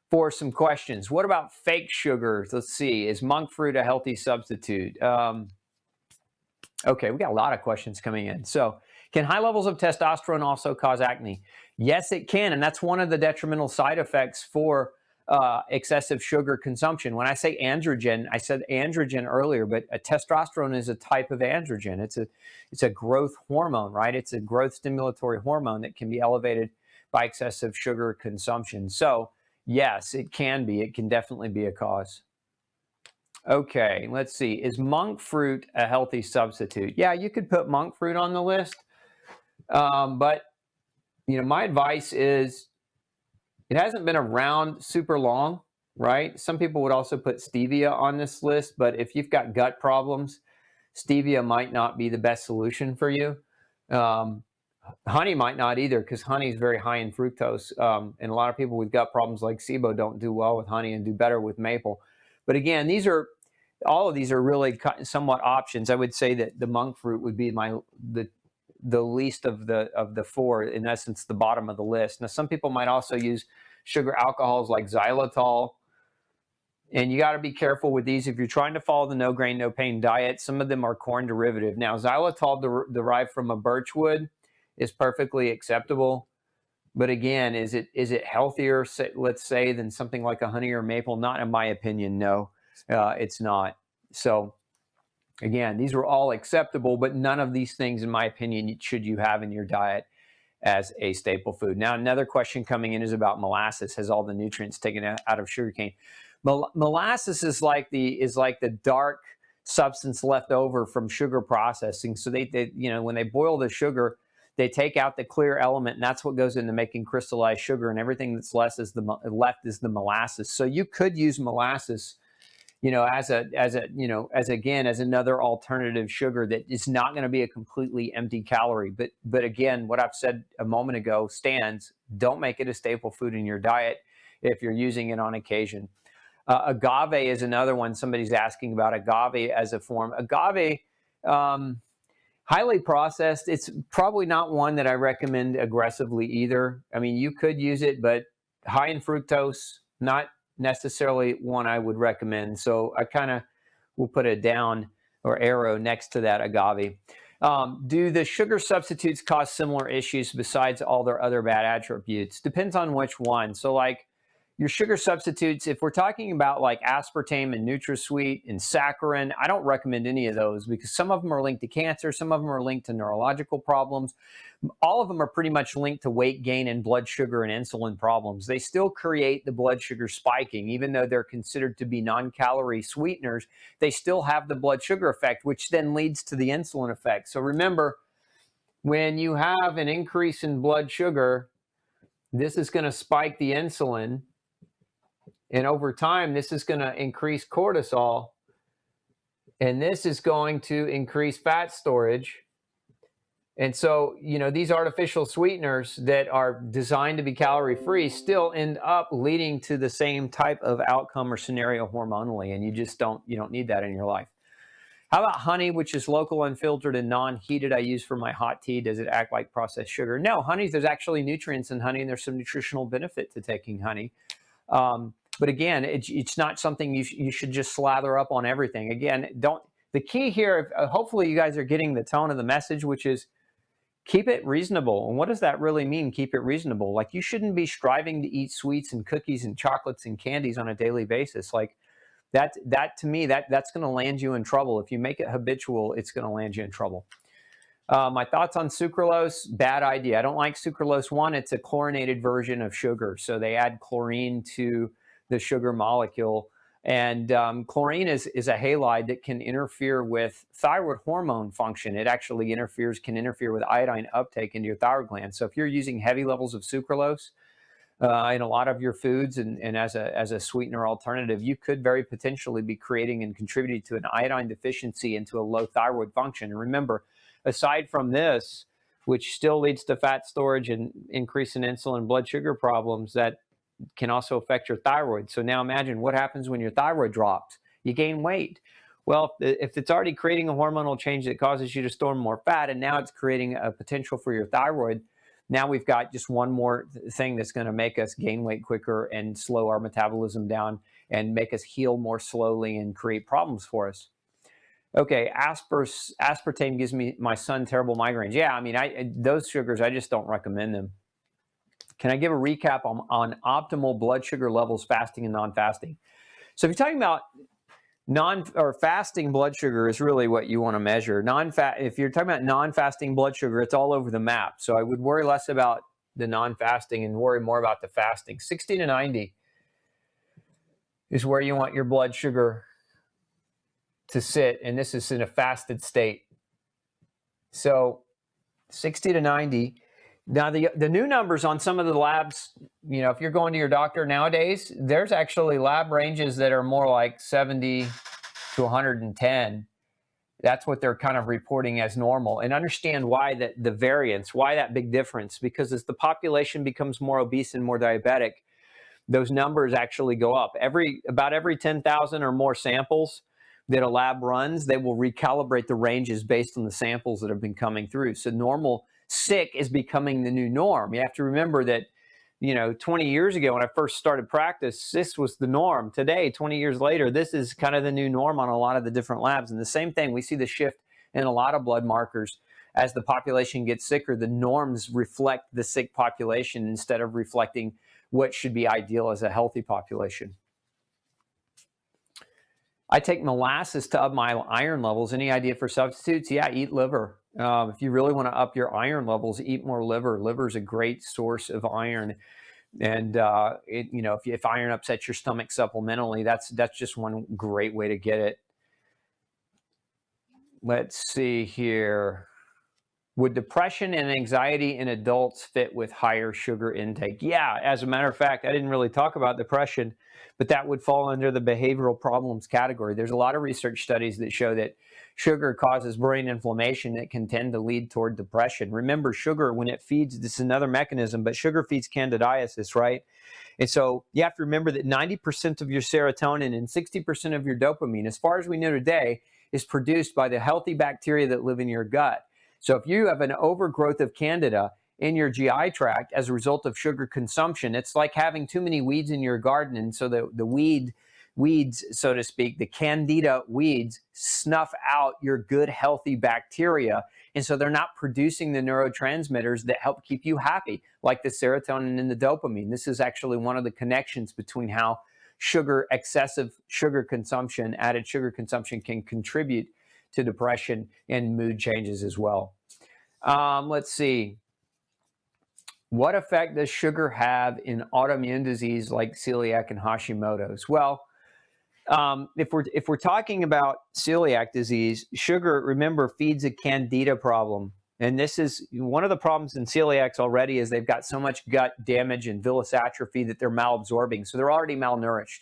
for some questions. What about fake sugars? Let's see. Is monk fruit a healthy substitute? Okay, we got a lot of questions coming in. So, can high levels of testosterone also cause acne? Yes, it can, and that's one of the detrimental side effects for excessive sugar consumption. When I say androgen, I said androgen earlier, but testosterone is a type of androgen. It's a growth hormone, right? It's a growth stimulatory hormone that can be elevated by excessive sugar consumption. So, yes, it can be. It can definitely be a cause. Okay, let's see. Is monk fruit a healthy substitute? Yeah, you could put monk fruit on the list, but my advice is it hasn't been around super long, right? Some people would also put stevia on this list, but if you've got gut problems, stevia might not be the best solution for you. Honey might not either, because honey is very high in fructose, and a lot of people with gut problems like SIBO don't do well with honey and do better with maple. But again, all of these are really somewhat options. I would say that the monk fruit would be the least of the four, in essence, the bottom of the list. Now, some people might also use sugar alcohols like xylitol, and you got to be careful with these if you're trying to follow the no grain, no pain diet. Some of them are corn derivative. Now, xylitol derived from a birchwood is perfectly acceptable. But again, is it healthier, let's say, than something like a honey or maple? Not in my opinion, no. It's not. So again, these are all acceptable, but none of these things, in my opinion, should you have in your diet as a staple food. Now, another question coming in is about molasses. Has all the nutrients taken out of sugarcane? Molasses is like the dark substance left over from sugar processing. So they when they boil the sugar, they take out the clear element, and that's what goes into making crystallized sugar. And everything that's left is the molasses. So you could use molasses, as another alternative sugar that is not going to be a completely empty calorie. But again, what I've said a moment ago stands. Don't make it a staple food in your diet if you're using it on occasion. Agave is another one. Somebody's asking about agave as a form. Agave, highly processed. It's probably not one that I recommend aggressively either. I mean, you could use it, but high in fructose, not necessarily one I would recommend. So I kind of will put a down or arrow next to that agave. Do the sugar substitutes cause similar issues besides all their other bad attributes? Depends on which one. So like your sugar substitutes, if we're talking about like aspartame and NutraSweet and saccharin, I don't recommend any of those because some of them are linked to cancer, some of them are linked to neurological problems. All of them are pretty much linked to weight gain and blood sugar and insulin problems. They still create the blood sugar spiking, even though they're considered to be non-calorie sweeteners. They still have the blood sugar effect, which then leads to the insulin effect. So remember, when you have an increase in blood sugar, this is going to spike the insulin. And over time, this is going to increase cortisol. And this is going to increase fat storage. And so, these artificial sweeteners that are designed to be calorie-free still end up leading to the same type of outcome or scenario hormonally. And you don't need that in your life. How about honey, which is local, unfiltered, and non-heated? I use for my hot tea. Does it act like processed sugar? No, there's actually nutrients in honey, and there's some nutritional benefit to taking honey. But again, it's not something you should just slather up on everything. Again, the key here, hopefully you guys are getting the tone of the message, which is keep it reasonable. And what does that really mean, keep it reasonable? Like you shouldn't be striving to eat sweets and cookies and chocolates and candies on a daily basis. Like that to me, that's going to land you in trouble. If you make it habitual, it's going to land you in trouble. My thoughts on sucralose, bad idea. I don't like sucralose. One, it's a chlorinated version of sugar. So they add chlorine to the sugar molecule. And chlorine is a halide that can interfere with thyroid hormone function. It actually can interfere with iodine uptake into your thyroid gland. So if you're using heavy levels of sucralose in a lot of your foods and as a sweetener alternative, you could very potentially be creating and contributing to an iodine deficiency and to a low thyroid function. And remember, aside from this, which still leads to fat storage and increase in insulin blood sugar problems, that can also affect your thyroid. So now imagine what happens when your thyroid drops. You gain weight. Well, if it's already creating a hormonal change that causes you to store more fat, and now it's creating a potential for your thyroid Now we've got just one more thing that's going to make us gain weight quicker and slow our metabolism down and make us heal more slowly and create problems for us. Okay, aspartame gives my son terrible migraines. Yeah, I mean, those sugars, I just don't recommend them. Can I give a recap on optimal blood sugar levels, fasting and non-fasting? So if you're talking about fasting blood sugar is really what you want to measure. If you're talking about non-fasting blood sugar, it's all over the map. So I would worry less about the non-fasting and worry more about the fasting. 60 to 90 is where you want your blood sugar to sit, and this is in a fasted state. So 60 to 90. Now, the new numbers on some of the labs, you know, if you're going to your doctor nowadays, there's actually lab ranges that are more like 70 to 110. That's what they're kind of reporting as normal. And understand why the variance, why that big difference, because as the population becomes more obese and more diabetic, those numbers actually go up. About every 10,000 or more samples that a lab runs, they will recalibrate the ranges based on the samples that have been coming through. So normal sick is becoming the new norm. You have to remember that, you know, 20 years ago when I first started practice, this was the norm. Today, 20 years later, this is kind of the new norm on a lot of the different labs. And the same thing, we see the shift in a lot of blood markers. As the population gets sicker, the norms reflect the sick population instead of reflecting what should be ideal as a healthy population. I take molasses to up my iron levels. Any idea for substitutes? Yeah, eat liver. If you really want to up your iron levels, eat more liver. Liver is a great source of iron. And, you know, if iron upsets your stomach supplementally, that's just one great way to get it. Let's see here. Would depression and anxiety in adults fit with higher sugar intake? Yeah, as a matter of fact, I didn't really talk about depression, but that would fall under the behavioral problems category. There's a lot of research studies that show that sugar causes brain inflammation that can tend to lead toward depression. Remember, sugar, when it feeds, this is another mechanism, but sugar feeds candidiasis, right? And so you have to remember that 90% of your serotonin and 60% of your dopamine, as far as we know today, is produced by the healthy bacteria that live in your gut. So if you have an overgrowth of candida in your GI tract as a result of sugar consumption, it's like having too many weeds in your garden. And so the weeds, so to speak, the candida weeds snuff out your good, healthy bacteria. And so they're not producing the neurotransmitters that help keep you happy, like the serotonin and the dopamine. This is actually one of the connections between how excessive sugar consumption, added sugar consumption can contribute to depression and mood changes as well. Let's see. What effect does sugar have in autoimmune disease like celiac and Hashimoto's? Well, if we're talking about celiac disease, sugar, remember, feeds a candida problem. And this is one of the problems in celiacs already is they've got so much gut damage and villous atrophy that they're malabsorbing. So they're already malnourished.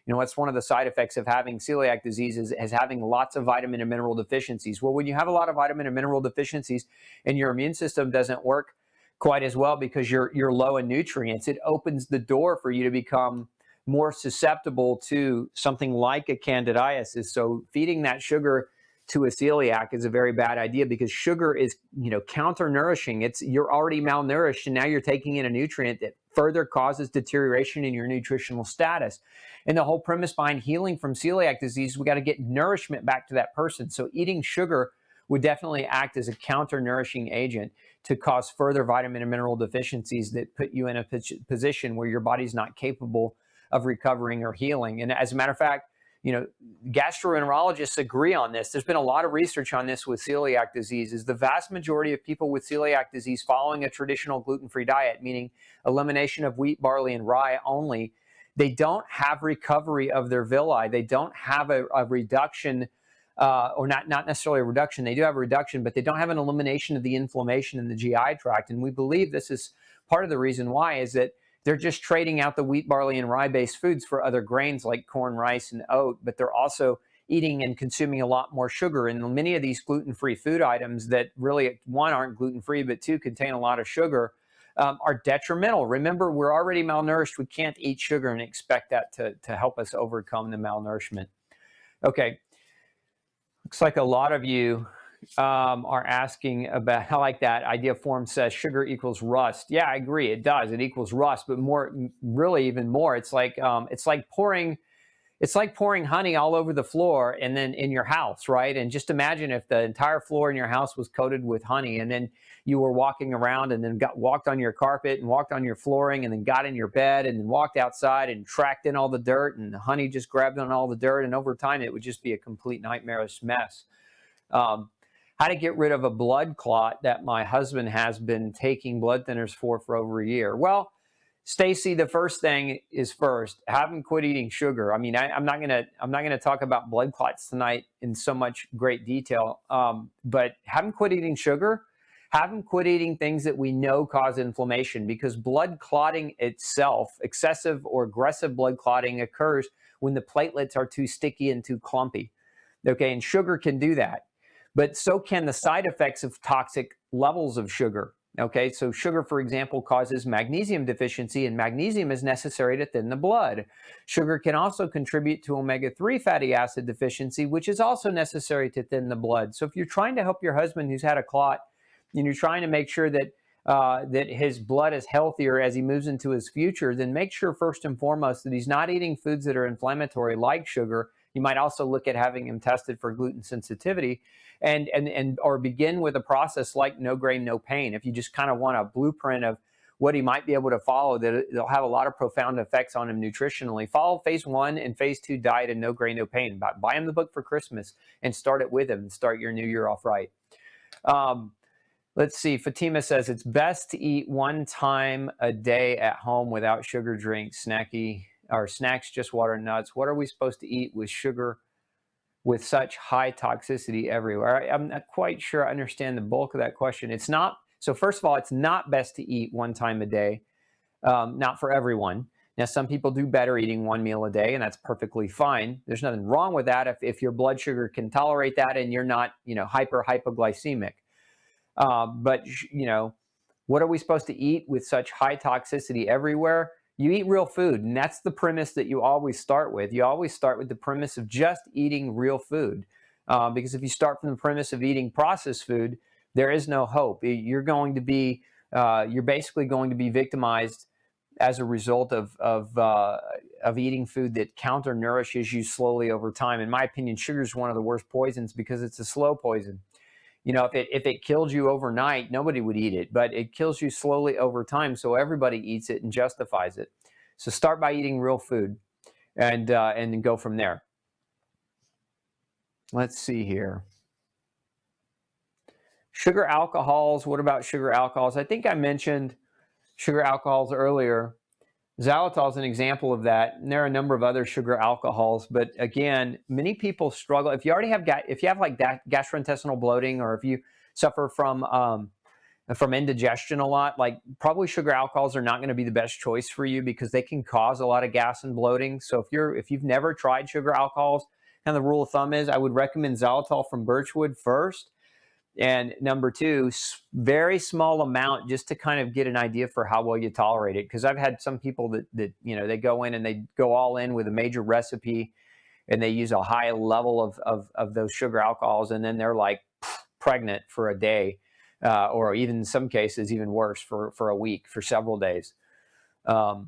You know, what's one of the side effects of having celiac disease is having lots of vitamin and mineral deficiencies. Well, when you have a lot of vitamin and mineral deficiencies and your immune system doesn't work quite as well because you're low in nutrients, it opens the door for you to become more susceptible to something like a candidiasis. So feeding that sugar to a celiac is a very bad idea because sugar is, you know, counter-nourishing. You're already malnourished, and now you're taking in a nutrient that further causes deterioration in your nutritional status. And the whole premise behind healing from celiac disease, we got to get nourishment back to that person. So eating sugar would definitely act as a counter-nourishing agent to cause further vitamin and mineral deficiencies that put you in a position where your body's not capable of recovering or healing. And as a matter of fact, you know, gastroenterologists agree on this. There's been a lot of research on this with celiac disease. Is the vast majority of people with celiac disease following a traditional gluten-free diet, meaning elimination of wheat, barley, and rye only, they don't have recovery of their villi. They don't have a reduction, or not necessarily a reduction. They do have a reduction, but they don't have an elimination of the inflammation in the GI tract. And we believe this is part of the reason why is that they're just trading out the wheat, barley, and rye-based foods for other grains like corn, rice, and oat, but they're also eating and consuming a lot more sugar. And many of these gluten-free food items that really, one, aren't gluten-free, but two, contain a lot of sugar, are detrimental. Remember, we're already malnourished. We can't eat sugar and expect that to help us overcome the malnourishment. Okay, looks like a lot of you are asking about, I like that idea. Form says sugar equals rust. Yeah, I agree. It does. It equals rust, but really even more. It's like pouring honey all over the floor and then in your house, right? And just imagine if the entire floor in your house was coated with honey, and then you were walking around and then walked on your carpet and walked on your flooring and then got in your bed and then walked outside and tracked in all the dirt, and the honey just grabbed on all the dirt. And over time, it would just be a complete nightmarish mess. How to get rid of a blood clot that my husband has been taking blood thinners for over a year. Well, Stacy, the first thing is first, have him quit eating sugar. I mean, I'm not gonna talk about blood clots tonight in so much great detail, but have him quit eating sugar. Have him quit eating things that we know cause inflammation, because blood clotting itself, excessive or aggressive blood clotting, occurs when the platelets are too sticky and too clumpy. Okay, and sugar can do that, but so can the side effects of toxic levels of sugar. Okay, so sugar, for example, causes magnesium deficiency, and magnesium is necessary to thin the blood. Sugar can also contribute to omega-3 fatty acid deficiency, which is also necessary to thin the blood. So if you're trying to help your husband who's had a clot, and you're trying to make sure that that his blood is healthier as he moves into his future, then make sure first and foremost that he's not eating foods that are inflammatory like sugar. You might also look at having him tested for gluten sensitivity, or begin with a process like no grain, no pain. If you just kind of want a blueprint of what he might be able to follow, that it'll have a lot of profound effects on him nutritionally. Follow phase 1 and phase 2 diet and no grain, no pain. Buy him the book for Christmas and start it with him and start your new year off right. Let's see. Fatima says it's best to eat one time a day at home without sugar drinks, snacks, just water and nuts. What are we supposed to eat with sugar with such high toxicity everywhere? I'm not quite sure I understand the bulk of that question. It's not. So first of all, it's not best to eat one time a day. Not for everyone. Now, some people do better eating one meal a day, and that's perfectly fine. There's nothing wrong with that if your blood sugar can tolerate that and you're not, hypoglycemic. But what are we supposed to eat with such high toxicity everywhere? You eat real food, and that's the premise that you always start with. You always start with the premise of just eating real food, because if you start from the premise of eating processed food, there is no hope. You're basically going to be victimized as a result of eating food that counter-nourishes you slowly over time. In my opinion, sugar is one of the worst poisons because it's a slow poison. If it killed you overnight, nobody would eat it, but it kills you slowly over time, so everybody eats it and justifies it. So start by eating real food, and then go from there. Let's see here. Sugar alcohols. What about sugar alcohols? I think I mentioned sugar alcohols earlier. Xylitol is an example of that, and there are a number of other sugar alcohols. But again, many people struggle. If you have like gastrointestinal bloating, or if you suffer from indigestion a lot, like probably sugar alcohols are not going to be the best choice for you because they can cause a lot of gas and bloating. So if you've never tried sugar alcohols, kind of the rule of thumb is I would recommend xylitol from Birchwood first. And number 2, very small amount, just to kind of get an idea for how well you tolerate it. Because I've had some people that they go in and they go all in with a major recipe, and they use a high level of those sugar alcohols, and then they're like pregnant for a day, or even in some cases even worse for a week, for several days. So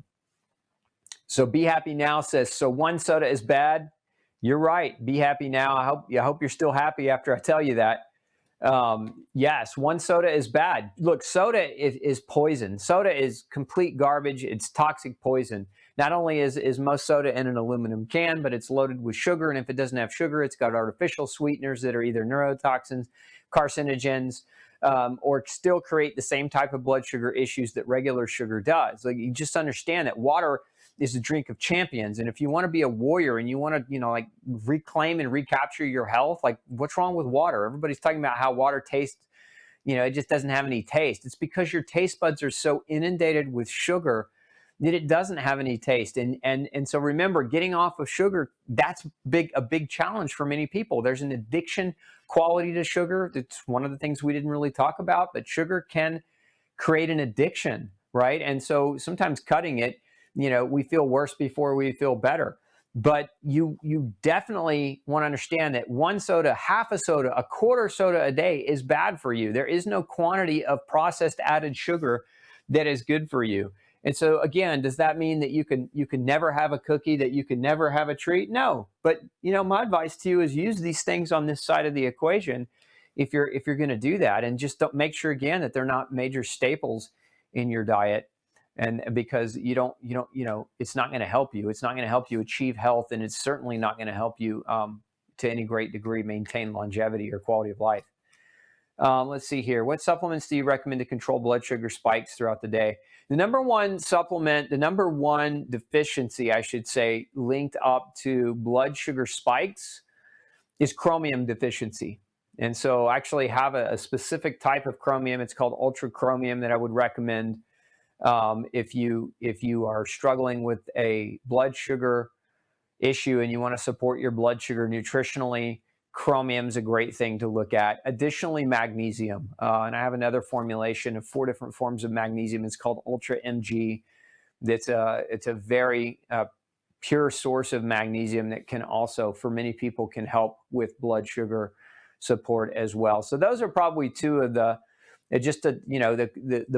Be Happy Now says, so one soda is bad. You're right. Be Happy Now. I hope you're still happy after I tell you that. Yes, one soda is bad. Look, soda is poison. Soda is complete garbage. It's toxic poison. Not only is most soda in an aluminum can, but it's loaded with sugar. And if it doesn't have sugar, it's got artificial sweeteners that are either neurotoxins, carcinogens, or still create the same type of blood sugar issues that regular sugar does. Like, you just understand that water is a drink of champions. And if you want to be a warrior and you want to, reclaim and recapture your health, like, what's wrong with water? Everybody's talking about how water tastes, it just doesn't have any taste. It's because your taste buds are so inundated with sugar that it doesn't have any taste. And so remember, getting off of sugar, that's a big challenge for many people. There's an addiction quality to sugar. That's one of the things we didn't really talk about, but sugar can create an addiction, right? And so sometimes cutting it, we feel worse before we feel better. But you definitely want to understand that one soda, half a soda, a quarter soda a day is bad for you. There is no quantity of processed added sugar that is good for you. And so again, does that mean that you can never have a cookie, that you can never have a treat? No. But my advice to you is use these things on this side of the equation if you're going to do that, and just don't make sure again that they're not major staples in your diet. And because it's not going to help you. It's not going to help you achieve health, and it's certainly not going to help you to any great degree maintain longevity or quality of life. Let's see here. What supplements do you recommend to control blood sugar spikes throughout the day? The number one supplement, the number one deficiency, I should say, linked up to blood sugar spikes is chromium deficiency. And so I actually have a specific type of chromium. It's called ultra chromium that I would recommend. If you are struggling with a blood sugar issue and you want to support your blood sugar nutritionally, chromium is a great thing to look at. Additionally, magnesium. And I have another formulation of 4 different forms of magnesium. It's called Ultra MG. It's a very pure source of magnesium that can also, for many people, can help with blood sugar support as well. So those are probably 2 of the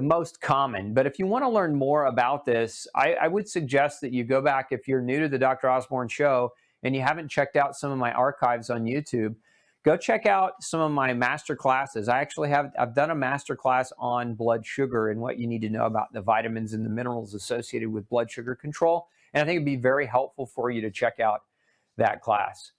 most common. But if you want to learn more about this, I would suggest that you go back, if you're new to the Dr. Osborne Show and you haven't checked out some of my archives on YouTube, go check out some of my master classes. I've done a master class on blood sugar and what you need to know about the vitamins and the minerals associated with blood sugar control. And I think it'd be very helpful for you to check out that class.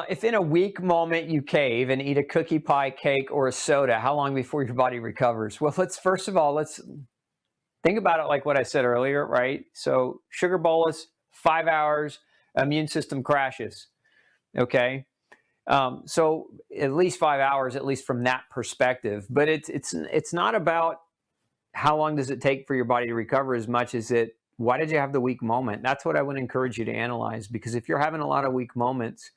If in a weak moment you cave and eat a cookie, pie, cake, or a soda, how long before your body recovers? Well, let's think about it like what I said earlier, right? So sugar bolus, 5 hours, immune system crashes, okay? So at least 5 hours, at least from that perspective. But it's not about how long does it take for your body to recover as much as why did you have the weak moment? That's what I would encourage you to analyze, because if you're having a lot of weak moments,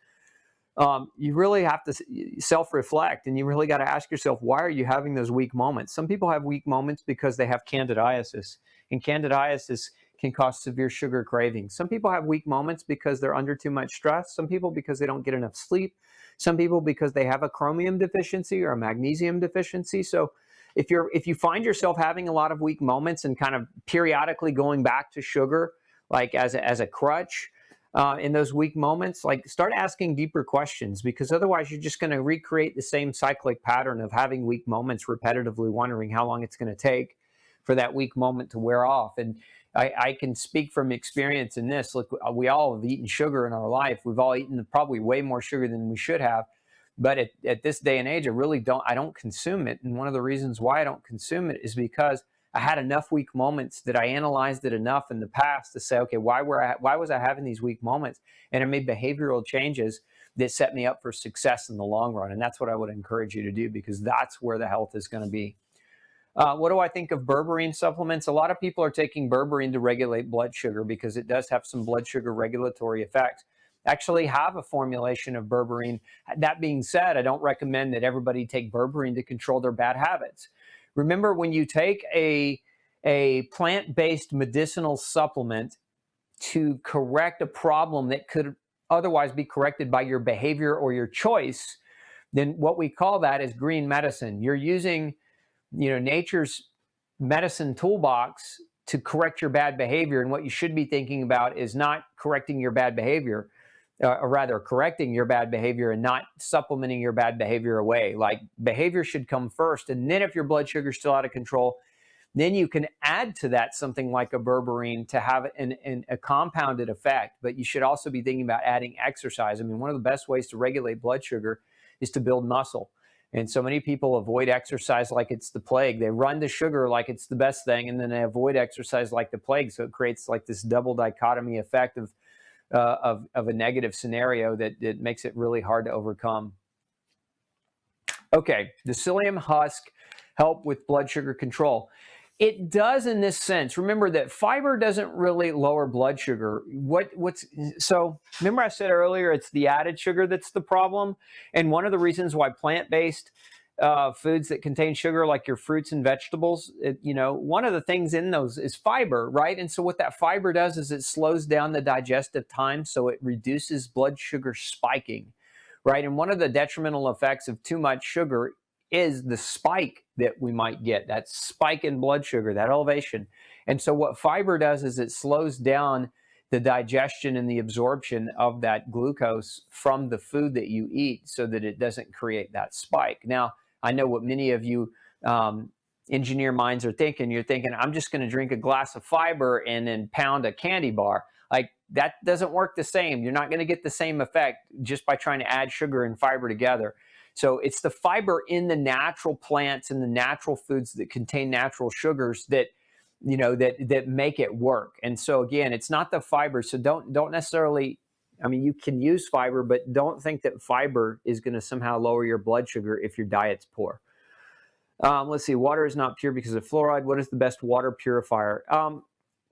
you really have to self-reflect, and you really got to ask yourself, why are you having those weak moments? Some people have weak moments because they have candidiasis, and candidiasis can cause severe sugar cravings. Some people have weak moments because they're under too much stress. Some people because they don't get enough sleep. Some people because they have a chromium deficiency or a magnesium deficiency. So if you find yourself having a lot of weak moments and kind of periodically going back to sugar, like as a crutch, in those weak moments, like start asking deeper questions, because otherwise you're just going to recreate the same cyclic pattern of having weak moments repetitively, wondering how long it's going to take for that weak moment to wear off. And I can speak from experience in this. Look, we all have eaten sugar in our life. We've all eaten probably way more sugar than we should have. But at this day and age, I don't consume it. And one of the reasons why I don't consume it is because I had enough weak moments that I analyzed it enough in the past to say, okay, why was I having these weak moments? And I made behavioral changes that set me up for success in the long run. And that's what I would encourage you to do, because that's where the health is going to be. What do I think of berberine supplements? A lot of people are taking berberine to regulate blood sugar because it does have some blood sugar regulatory effects. I actually have a formulation of berberine. That being said, I don't recommend that everybody take berberine to control their bad habits. Remember, when you take a plant-based medicinal supplement to correct a problem that could otherwise be corrected by your behavior or your choice, then what we call that is green medicine. You're using, nature's medicine toolbox to correct your bad behavior. And what you should be thinking about is not correcting your bad behavior, or rather correcting your bad behavior and not supplementing your bad behavior away. Like, behavior should come first. And then if your blood sugar is still out of control, then you can add to that something like a berberine to have a compounded effect. But you should also be thinking about adding exercise. I mean, one of the best ways to regulate blood sugar is to build muscle. And so many people avoid exercise like it's the plague. They run to sugar like it's the best thing, and then they avoid exercise like the plague. So it creates like this double dichotomy effect of a negative scenario that makes it really hard to overcome. Okay, does psyllium husk help with blood sugar control? It does in this sense. Remember that fiber doesn't really lower blood sugar. So remember I said earlier, it's the added sugar that's the problem. And one of the reasons why plant-based foods that contain sugar, like your fruits and vegetables, one of the things in those is fiber, right? And so what that fiber does is it slows down the digestive time, so it reduces blood sugar spiking, right? And one of the detrimental effects of too much sugar is the spike that we might get, that spike in blood sugar, that elevation. And so what fiber does is it slows down the digestion and the absorption of that glucose from the food that you eat so that it doesn't create that spike. Now, I know what many of you engineer minds are thinking. You're thinking, I'm just going to drink a glass of fiber and then pound a candy bar. Like, that doesn't work the same. You're not going to get the same effect just by trying to add sugar and fiber together. So it's the fiber in the natural plants and the natural foods that contain natural sugars that that make it work. And so again, it's not the fiber. So don't necessarily, I mean, you can use fiber, but don't think that fiber is going to somehow lower your blood sugar if your diet's poor. Let's see, water is not pure because of fluoride. What is the best water purifier?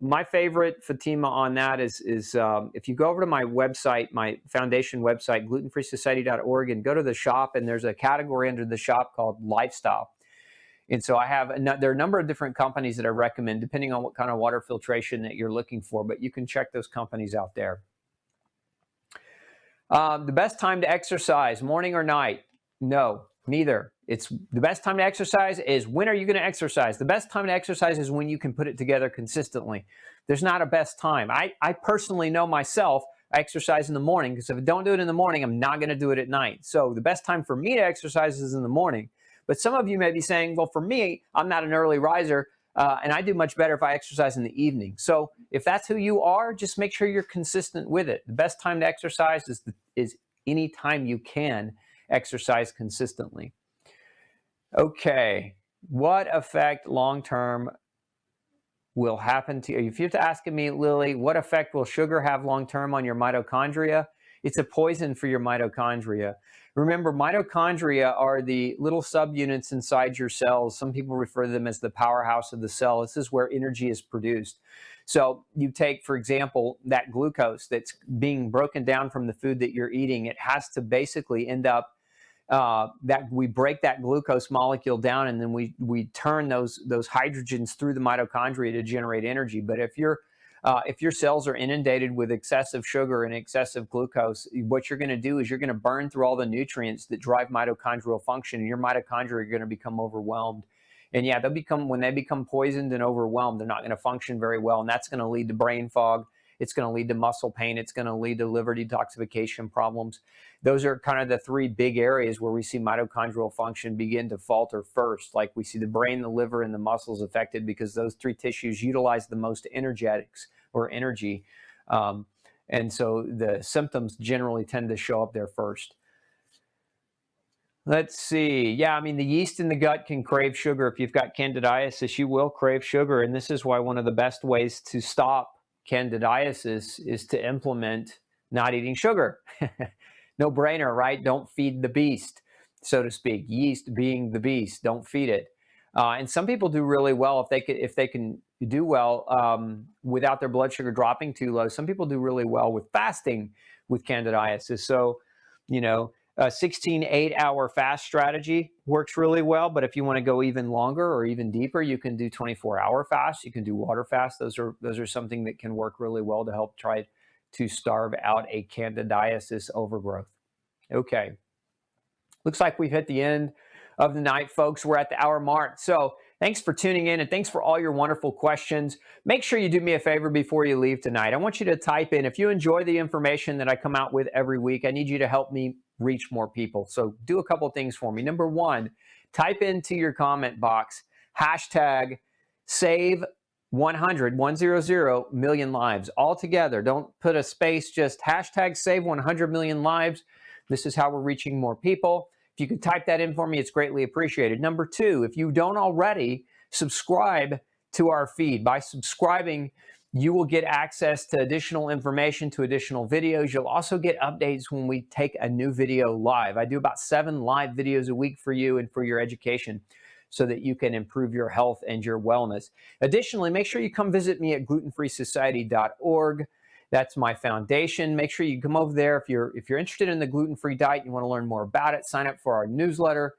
My favorite, Fatima, on that is if you go over to my website, my foundation website, glutenfreesociety.org, and go to the shop, and there's a category under the shop called lifestyle. And so there are a number of different companies that I recommend, depending on what kind of water filtration that you're looking for, but you can check those companies out there. The best time to exercise, morning or night? No, neither. It's the best time to exercise is, when are you going to exercise? The best time to exercise is when you can put it together consistently. There's not a best time. I personally know myself, I exercise in the morning, because if I don't do it in the morning, I'm not going to do it at night. So the best time for me to exercise is in the morning. But some of you may be saying, well, for me, I'm not an early riser, and I do much better if I exercise in the evening. So if that's who you are, just make sure you're consistent with it. The best time to exercise is any time you can exercise consistently. Okay, what effect long-term will happen to you? If you have to ask me, Lily, what effect will sugar have long-term on your mitochondria? It's a poison for your mitochondria. Remember, mitochondria are the little subunits inside your cells. Some people refer to them as the powerhouse of the cell. This is where energy is produced. So you take, for example, that glucose that's being broken down from the food that you're eating. It has to basically end up that we break that glucose molecule down, and then we turn those hydrogens through the mitochondria to generate energy. But if your cells are inundated with excessive sugar and excessive glucose, what you're going to do is you're going to burn through all the nutrients that drive mitochondrial function, and your mitochondria are going to become overwhelmed. And yeah, when they become poisoned and overwhelmed, they're not going to function very well, and that's going to lead to brain fog. It's going to lead to muscle pain. It's going to lead to liver detoxification problems. Those are kind of the three big areas where we see mitochondrial function begin to falter first. Like, we see the brain, the liver, and the muscles affected because those three tissues utilize the most energetics or energy. And so the symptoms generally tend to show up there first. Let's see. Yeah, I mean, the yeast in the gut can crave sugar. If you've got candidiasis, you will crave sugar. And this is why one of the best ways to stop candidiasis is to implement not eating sugar. No brainer, right? Don't feed the beast, so to speak. Yeast being the beast, don't feed it. And some people do really well if they can do well without their blood sugar dropping too low. Some people do really well with fasting with candidiasis. So, a 16 8-hour fast strategy works really well. But if you want to go even longer or even deeper, you can do 24-hour fast. You can do water fast. Those are something that can work really well to help try to starve out a candidiasis overgrowth. Okay. Looks like we've hit the end of the night, folks. We're at the hour mark. So thanks for tuning in, and thanks for all your wonderful questions. Make sure you do me a favor before you leave tonight. I want you to type in, if you enjoy the information that I come out with every week, I need you to help me reach more people. So do a couple things for me. Number one, type into your comment box, hashtag save 100 million lives all together. Don't put a space, just hashtag save 100 million lives. This is how we're reaching more people. If you could type that in for me, it's greatly appreciated. Number two, if you don't already, subscribe to our feed. By subscribing, you will get access to additional information, to additional videos. You'll also get updates when we take a new video live. I do about 7 live videos a week for you and for your education, so that you can improve your health and your wellness. Additionally, make sure you come visit me at glutenfreesociety.org. That's my foundation. Make sure you come over there if you're interested in the gluten-free diet, you want to learn more about it, sign up for our newsletter.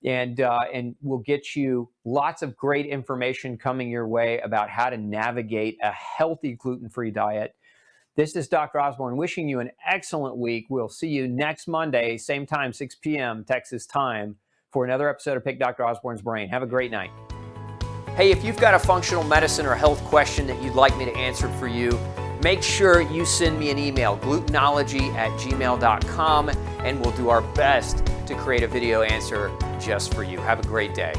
and we'll get you lots of great information coming your way about how to navigate a healthy gluten-free diet. This is Dr. Osborne wishing you an excellent week. We'll see you next Monday, same time, 6 p.m. Texas time, for another episode of Pick Dr. Osborne's Brain. Have a great night. Hey, if you've got a functional medicine or health question that you'd like me to answer for you, make sure you send me an email, glutenology@gmail.com, and we'll do our best to create a video answer just for you. Have a great day.